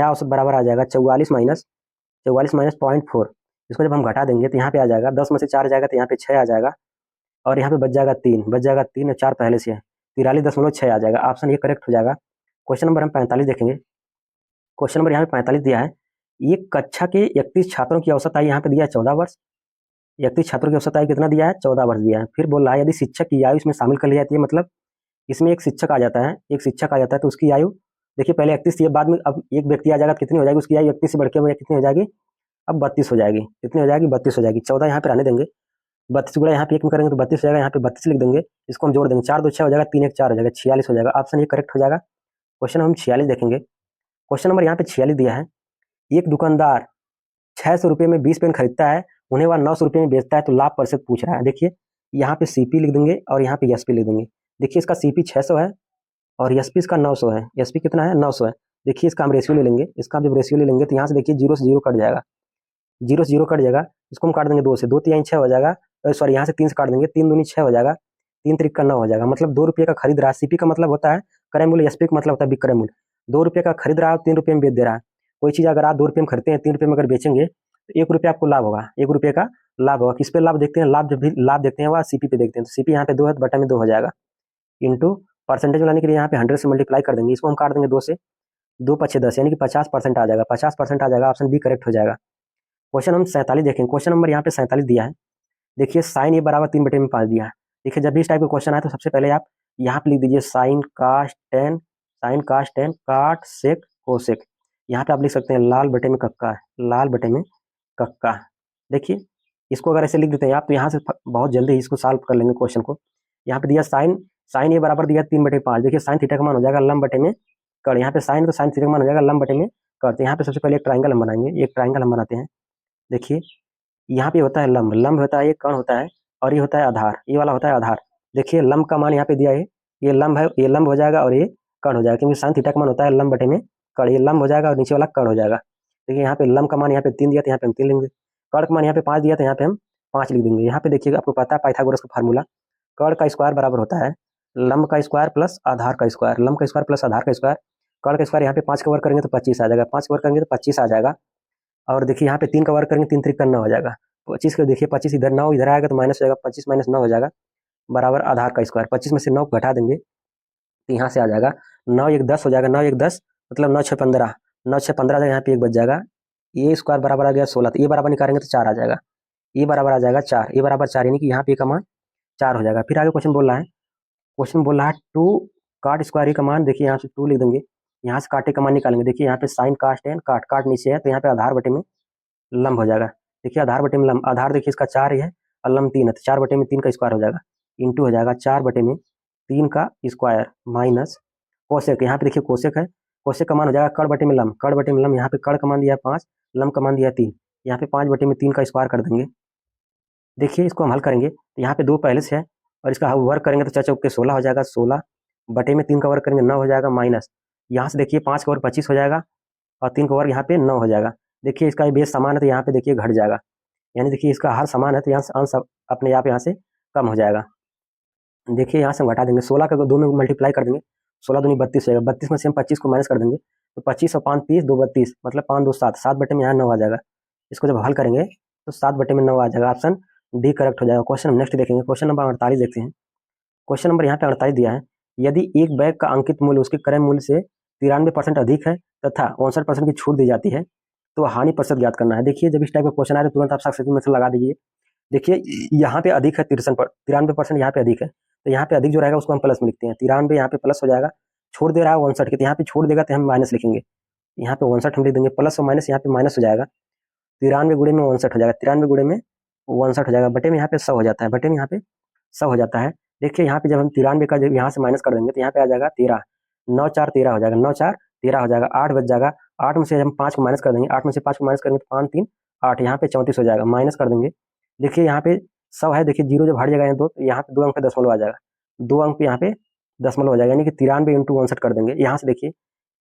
औसत बराबर आ जाएगा 44 माइनस 0.4। इसको जब हम घटा देंगे तो यहाँ पे आ जाएगा 10 में से 4 जाएगा तो यहाँ पे 6 आ जाएगा, और यहाँ पे बच जाएगा 3 और 4 पहले से है, 43.6 आ जाएगा, ऑप्शन ये करेक्ट हो जाएगा। क्वेश्चन नंबर हम 45 देखेंगे। क्वेश्चन नंबर यहाँ पे 45 दिया है, एक कक्षा के 31 छात्रों की औसत आयु यहाँ पे दिया है 14 वर्ष, 31 छात्रों की औसत आयु कितना दिया है, 14 वर्ष दिया है। फिर बोल रहा है यदि शिक्षक की आयु इसमें शामिल कर ली जाती है, मतलब इसमें एक शिक्षक आ जाता है, तो उसकी आयु देखिए पहले 31 थी, बाद में अब एक व्यक्ति आ जाएगा, कितनी हो जाएगी उसकी आयु, 31 से बढ़ के कितनी हो जाएगी, अब 32 हो जाएगी, कितनी हो जाएगी, 32 हो जाएगी। 14 यहाँ पे रहने देंगे, 32 गुणा यहाँ पे 1 में करेंगे तो 32 हो जाएगा, यहाँ पे 32 लिख देंगे, इसको हम जोड़ देंगे, 4 2 6 हो जाएगा, 3 1 4 हो जाएगा, 46 हो जाएगा, ऑप्शन ये करेक्ट हो जाएगा। क्वेश्चन हम 46 देखेंगे। क्वेश्चन नंबर यहाँ पे 46 दिया है, एक दुकानदार 600 रुपये में 20 पेन खरीदता है, उन्हें वह 900 रुपये में बेचता है, तो लाभ प्रतिशत पूछ रहा है। देखिए यहाँ पे सीपी लिख देंगे और यहाँ पे एसपी लिख देंगे। देखिए इसका सीपी 600 है और एसपी इसका 900 है, एसपी कितना है 900 है। देखिए इसका हम रेशियो ले लेंगे, इसका जब रेशियो ले लेंगे तो यहाँ से देखिए 0 से 0 कट जाएगा, 0 से 0 कट जाएगा, इसको हम काट देंगे 2 से, 2 3 6 हो जाएगा, सॉरी यहाँ से 3 से काट देंगे, 3 दूनी 6 हो जाएगा, 3 3 का 9 हो जाएगा, मतलब 2 रुपये का खरीद रहा है। सीपी का मतलब होता है क्रय मूल्य, एसपी का मतलब होता है विक्रय मूल्य। 2 रुपये का खरीद रहा है, 3 रुपये में बेच दे रहा है। कोई चीज़ अगर आप 2 रुपये में खरीदते हैं, 3 रुपये में अगर बेचेंगे तो 1 रुपये आपको लाभ होगा, 1 रुपये का लाभ होगा। किस पे लाभ देखते हैं, लाभ जब भी लाभ देखते हैं वह सीपी पे देखते हैं, तो सीपी यहाँ पे 2 है, बटा में 2 हो जाएगा, इंटू परसेंटेज लाने के लिए यहाँ पे 100 से मल्टीप्लाई कर देंगे, इसको हम काट देंगे 2 से, 2 पचे 10 यानी कि 50% आ जाएगा, 50% आ जाएगा, ऑप्शन बी करेक्ट हो जाएगा। क्वेश्चन हम 47 देखेंगे। क्वेश्चन नंबर यहाँ पे 47 दिया है, देखिए साइन ए बराबर 3/5 दिया है। देखिए जब भी इस टाइप का क्वेश्चन आए तो सबसे पहले आप यहाँ पे लिख दीजिए साइन काश टेन, काट सेक कोसेक। यहाँ पे आप लिख सकते हैं लाल बटे में कक्का है, लाल बटे में कक्का। देखिए इसको अगर ऐसे लिख देते हैं आप तो यहाँ से बहुत जल्दी इसको सॉल्व कर लेंगे क्वेश्चन को। यहाँ पे दिया साइन ए बराबर दिया 3/5, देखिए साइन थीटा का मान हो जाएगा लंब बटे में कड़, यहाँ पे साइन तो साइन थीटा का मान हो जाएगा लंब बटे में कड़। तो यहाँ पे सबसे पहले एक ट्राइंगल हम बनाएंगे, एक ट्राइंगल हम बनाते हैं। देखिए यहाँ पे होता है लंब, लंब होता है, ये कण होता है, और ये होता है आधार, ये वाला होता है आधार। देखिए लंब का मान यहाँ पे दिया है, ये लंब है, ये लंब हो जाएगा और ये कण हो जाएगा, क्योंकि साइन थीटा का मान होता है लंब बटे में कण, ये लंब हो जाएगा और नीचे वाला कण हो जाएगा। देखिए यहाँ पे लंब का मान यहाँ पे 3 दिया तो यहाँ पे हम 3 लेंगे, कण का मान यहाँ पे 5 दिया तो यहाँ पे हम 5 लिख देंगे। यहाँ पे देखिएगा आपको पता है पाइथागोरस का फार्मूला, कण का स्क्वायर बराबर होता है लंब का स्क्वायर प्लस आधार का स्क्वायर, लंब का स्क्वायर प्लस आधार का स्क्वायर, कण का स्क्वायर यहाँ पे 5 का वर्ग करेंगे तो 25 आ जाएगा, 5 वर्ग करेंगे तो 25 आ जाएगा। और देखिए यहाँ पे 3 का वर्ग करेंगे 3 3 का 9 हो जाएगा, 25 को देखिए 25 इधर 9 इधर आएगा तो माइनस हो जाएगा, 25 माइनस 9 हो जाएगा बराबर आधार का स्क्वायर। 25 में से 9 घटा देंगे तो यहाँ से आ जाएगा 9 1 10 हो जाएगा, 9 1 10 मतलब 9 6 15, 9 6 15 यहाँ पे 1 बच जाएगा, ये स्क्वायर बराबर आ गया 16, तो ये बराबर निकालेंगे तो 4 आ जाएगा, ये बराबर आ जाएगा 4, ये बराबर 4 यानी कि यहाँ पे का मान 4 हो जाएगा। फिर आगे क्वेश्चन बोल रहा है, क्वेश्चन बोल रहा है 2 काट स्क्वायर का मान, देखिए यहाँ से 2 लिख देंगे, यहाँ से काटे का मान निकालेंगे। देखिए यहाँ पे साइन काश टेन काट, काट नीचे है तो यहाँ पे आधार बटे में लंब हो जाएगा। देखिए आधार बटे में लंब, आधार देखिए इसका 4 ही है और लंब 3 है, तो 4 बटे में 3 का स्क्वायर हो जाएगा, इंटू हो जाएगा 4 बटे में 3 का स्क्वायर माइनस कोसेक। यहाँ पे देखिए कोसेक है, कोसेक का मान हो जाएगा कड़ बटे में लंब, कड़ बटे में लंब, यहाँ पे कड़ का मान दिया 5, लंब का मान दिया 3, यहाँ पे 5 बटे में 3 का स्क्वायर कर देंगे। देखिए इसको हम हल करेंगे तो यहाँ पे 2 पहले से है और इसका वर्ग करेंगे तो 4 चौके 16 हो जाएगा, 16 बटे में 3 का वर्ग करेंगे 9 हो जाएगा, माइनस यहाँ से देखिए 5 का वर्ग 25 हो जाएगा और 3 का वर्ग यहाँ पे 9 हो जाएगा। देखिए इसका बेस समान है तो यहाँ पे देखिए घट जाएगा, यानी देखिए इसका हर समान है तो यहाँ से अंश अपने आप यहाँ से कम हो जाएगा। देखिए यहाँ से हम घटा देंगे, 16 का 2 में मल्टीप्लाई कर देंगे, 16 दूनी 32 हो जाएगा, 32 में से हम 25 को माइनस कर देंगे तो 25 और 5 30, 2 32 मतलब 5 2 7, 7 बटे में यहाँ 9 आ जाएगा। इसको जब हल करेंगे तो 7/9 आ जाएगा, ऑप्शन डी करेक्ट हो जाएगा। क्वेश्चन नेक्स्ट देखेंगे, क्वेश्चन नंबर 48 देखते हैं। क्वेश्चन नंबर यहाँ पे 48 दिया है, यदि एक बैग का अंकित मूल्य उसके क्रय मूल्य से 93% अधिक है तथा 59% की छूट दी जाती है तो हानि प्रतिशत ज्ञात करना है। देखिए जब इस टाइप का क्वेश्चन आए तो तुरंत आप साक्षात में लगा दीजिए। देखिए यहाँ पे अधिक है 93%, यहाँ पे अधिक है, तो यहाँ पे अधिक जो रहेगा उसको हम प्लस में लिखते हैं। 93 यहाँ पे प्लस हो जाएगा, छोड़ दे रहा है 59 के, तो यहाँ पे छोड़ देगा तो हम माइनस लिखेंगे। यहाँ पे 59 हम लिख देंगे, प्लस और माइनस यहाँ पे माइनस हो जाएगा। 93 गुणे में 59 हो जाएगा, 93 गुणे में 59 हो जाएगा, बटे में यहाँ पे 100 हो जाता है, बटे में यहाँ पे 100 हो जाता है। देखिए यहाँ पे जब हम 93 का जब यहाँ से माइनस कर देंगे तो यहाँ पे आ जाएगा 13, 9 4 13 हो जाएगा, 9 4 13 हो जाएगा, 8 बच जाएगा। 8 में से हम 5 को माइनस कर देंगे, 8 में से 5 को माइनस करेंगे तो 5 3 8, यहाँ पे 34 हो जाएगा, माइनस कर देंगे। देखिए यहाँ पे 100 है, देखिए जीरो जब हट जाएगा यहाँ तो यहाँ पे 2 अंक पे दशमलव आ जाएगा, 2 अंक पे यहाँ पे दशमलव हो जाएगा, यानी कि 93 इंटू 59 कर देंगे। यहाँ से देखिए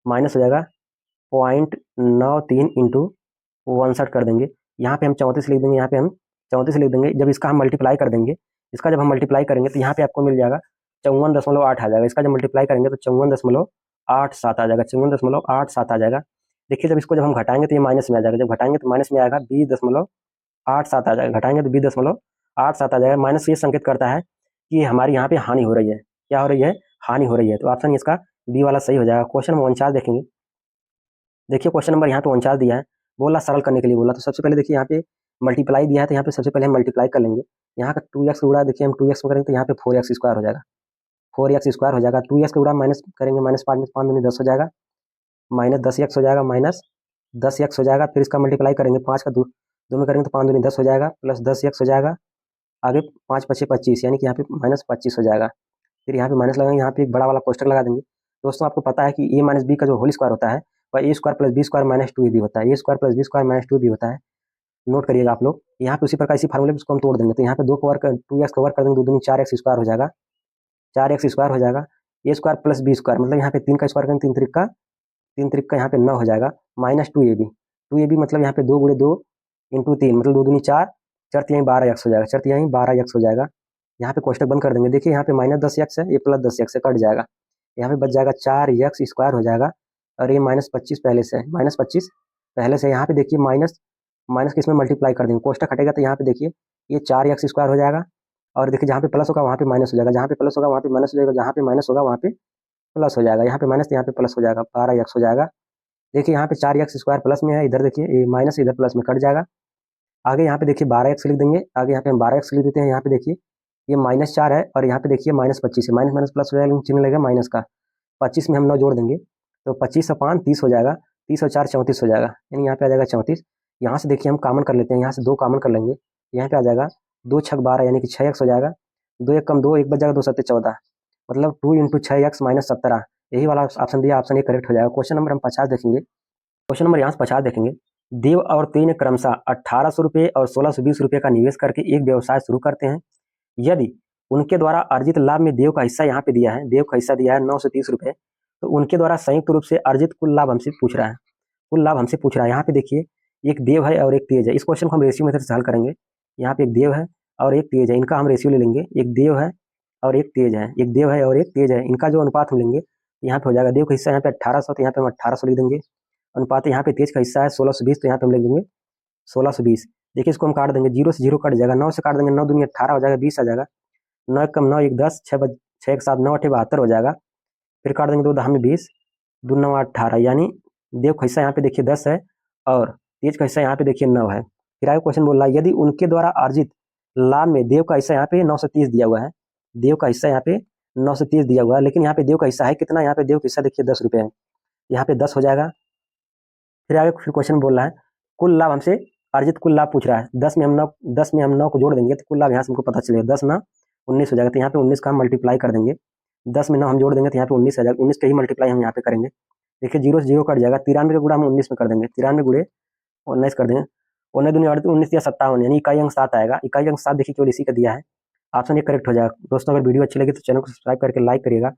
माइनस हो जाएगा 0.93 इंटू 59 कर देंगे। यहाँ पे हम 34 लिख देंगे, यहाँ पे हम 34 लिख देंगे। जब इसका हम मल्टीप्लाई कर देंगे, इसका जब हम मल्टीप्लाई करेंगे तो यहाँ पे आपको मिल जाएगा 54.8 आ जाएगा। इसका जब मल्टीप्लाई करेंगे तो 54.87 आ जाएगा, 54.87 आ जाएगा। देखिए जब इसको जब हम घटाएंगे तो ये माइनस में आ जाएगा, जब घटाएंगे तो माइनस में आएगा 20.87 आ जाएगा, घटाएंगे तो 20.87 आ जाएगा। माइनस ये संकेत करता है कि हमारी यहाँ पे हानि हो रही है। क्या हो रही है? हानि हो रही है। तो ऑप्शन इसका बी वाला सही हो जाएगा। क्वेश्चन नंबर 49 देखेंगे। देखिए क्वेश्चन नंबर यहाँ पे 49 दिया है, बोला सरल करने के लिए बोला। तो सबसे पहले देखिए यहाँ पे मल्टीप्लाई दिया है, तो यहाँ पे सबसे पहले हम मल्टीप्लाई कर लेंगे। यहाँ का 2x गुणा, देखिए हम 2x करेंगे तो यहाँ पे 4x स्क्वायर हो जाएगा, 4x स्क्वायर हो जाएगा। 2x का गुणा माइनस करेंगे, माइनस 5 में 5 दूनी 10 हो जाएगा, माइनस 10x हो जाएगा, माइनस 10x हो जाएगा। फिर इसका मल्टीप्लाई करेंगे, 5 का 2 में करेंगे तो 5 दूनी 10 हो जाएगा, प्लस 10x हो जाएगा। आगे 5 5 25, यानी कि यहाँ पे माइनस 25 हो जाएगा। फिर यहाँ पे माइनस लगाएंगे, यहाँ पे एक बड़ा वाला कोष्टक लगा देंगे। दोस्तों आपको पता है कि a माइनस बी का जो होल स्क्वायर होता है वह a square plus B square minus 2ab होता है, a square plus B square minus 2ab होता है। नोट करिएगा आप लोग। यहाँ पे उसी प्रकार इसी फार्मूले को हम तोड़ देंगे, तो यहाँ पे 2 को वर्क 2x को वर्क कर देंगे, 2 दूनी 4x स्क्वायर हो जाएगा, 4x स्क्वायर हो जाएगा। a square plus B square मतलब यहाँ पे 3 का स्क्वायर करेंगे, 3 त्रिक का यहाँ पे 9 हो जाएगा, माइनस 2ab मतलब यहाँ पे 2 गुणे 2 इंटू 3 मतलब 2 दूनी 4, 4 3 12x हो जाएगा, 4 3 12x हो जाएगा। यहाँ पे कोष्टक बंद कर देंगे। देखिए यहाँ पे माइनस 10x है, ये प्लस 10x से कट जाएगा, यहाँ पे बच जाएगा 4x स्क्वायर हो जाएगा। और ये माइनस 25 पहले से है, माइनस 25 पहले से। यहाँ पे देखिए माइनस माइनस किस में मल्टीप्लाई कर देंगे, कोष्टक हटेगा तो यहाँ पे देखिए ये 4x स्क्वायर हो जाएगा। और देखिए जहाँ पे प्लस होगा वहाँ पे माइनस हो जाएगा, जहाँ पे प्लस होगा वहाँ पे माइनस हो जाएगा, जहाँ पे माइनस होगा वहाँ पे प्लस हो जाएगा। यहाँ पे माइनस तो यहाँ पे प्लस हो जाएगा, 12x हो जाएगा। देखिए यहाँ पे 4x स्क्वायर प्लस में है, इधर देखिए ये माइनस इधर प्लस में कट जाएगा। आगे यहाँ पे देखिए 12x लिख देंगे, आगे यहाँ पे हम 12x लिख देते हैं। यहाँ पे देखिए ये -4 है और यहाँ पे देखिए -25 है, माइनस माइनस प्लस हो जाएगा, चिन्ह लगेगा माइनस का। 25 में हम 9 जोड़ देंगे तो 25 और 5 30 हो जाएगा, 30 और 4 34 हो जाएगा, यानी यहाँ पे आ जाएगा 34। यहाँ से देखिए हम कॉमन कर लेते हैं, यहाँ से 2 कॉमन कर लेंगे, यहाँ पे आ जाएगा 2 6 12 यानी कि 6x हो जाएगा, 2 1 कम 2 1 बच जाएगा, 2 7 14 मतलब 2 इंटू 6x माइनस 17, यही वाला ऑप्शन दिया, ऑप्शन ए करेक्ट हो जाएगा। क्वेश्चन नंबर हम 50 देखेंगे। क्वेश्चन नंबर यहाँ से 50 देखेंगे। देव और तेज ने क्रमशः 1800 रुपये और 1620 रुपये का निवेश करके एक व्यवसाय शुरू करते हैं। यदि उनके द्वारा अर्जित लाभ में देव का हिस्सा यहाँ पे दिया है, देव का हिस्सा दिया है 930 रुपये, तो उनके द्वारा संयुक्त रूप से अर्जित कुल लाभ हमसे पूछ रहा है, कुल लाभ हमसे पूछ रहा है। यहाँ पे देखिए एक देव है और एक तेज है, इस क्वेश्चन को हम रेशियो मेथड से हल करेंगे। यहाँ पे एक देव है और एक तेज है, इनका हम रेशियो ले लेंगे, एक देव है और एक तेज है, एक देव है और एक तेज है, इनका जो अनुपात हम लेंगे यहाँ पे हो जाएगा। देव का हिस्सा यहाँ पे 1800, तो यहाँ पे हम 1800 लिख देंगे। अनुपात यहाँ पे तेज का हिस्सा है 1620, तो यहाँ पे हम लिख देंगे 1620। देखिए इसको हम काट देंगे, 0 से 0 कट जाएगा, 9 से काट देंगे, 9 दूनी 18 हो जाएगा, 20 आ जाएगा, 9 कम 9 1 10, 6 1 7 9 8 72 हो जाएगा। फिर काट देंगे 2 10 में 20, 2 9 18, यानी देव का हिस्सा यहाँ पे देखिए 10 है और तेज का हिस्सा यहाँ पे देखिए 9 है। फिर आगे क्वेश्चन बोल रहा है, यदि उनके द्वारा अर्जित लाभ में देव का हिस्सा यहाँ पे 930 दिया हुआ है, देव का हिस्सा यहाँ पे 930 दिया हुआ है, लेकिन यहाँ पे देव का हिस्सा है कितना, यहाँ पे देव का हिस्सा देखिए 10 रुपये है, यहाँ पे 10 हो जाएगा। फिर आगे फिर क्वेश्चन बोल रहा है कुल लाभ हमसे अर्जित कुल लाभ पूछ रहा है, 10 में हम 9 को जोड़ देंगे तो कुल लाभ यहाँ से हमको पता चलेगा, 10 9 19 हो जाएगा, तो यहाँ पे 19 का हम मल्टीप्लाई कर देंगे, 10 में 9 हम जोड़ देंगे तो यहाँ पे 19 आ जाएगा, 19 का ही मल्टीप्लाई हम यहाँ पे करेंगे। देखिए 0 से 0 कट जाएगा, 93 का गुणा हम 19 में कर देंगे, 93 गुणे 19 कर देंगे, 19 दूनी 19 या 57, यानी इकाई अंक 7 आएगा। इकाई अंक 7 देखिए केवल इसी का दिया है, ऑप्शन ये करेक्ट हो जाएगा। दोस्तों अगर वीडियो अच्छी लगी तो चैनल को सब्सक्राइब करके लाइक करिएगा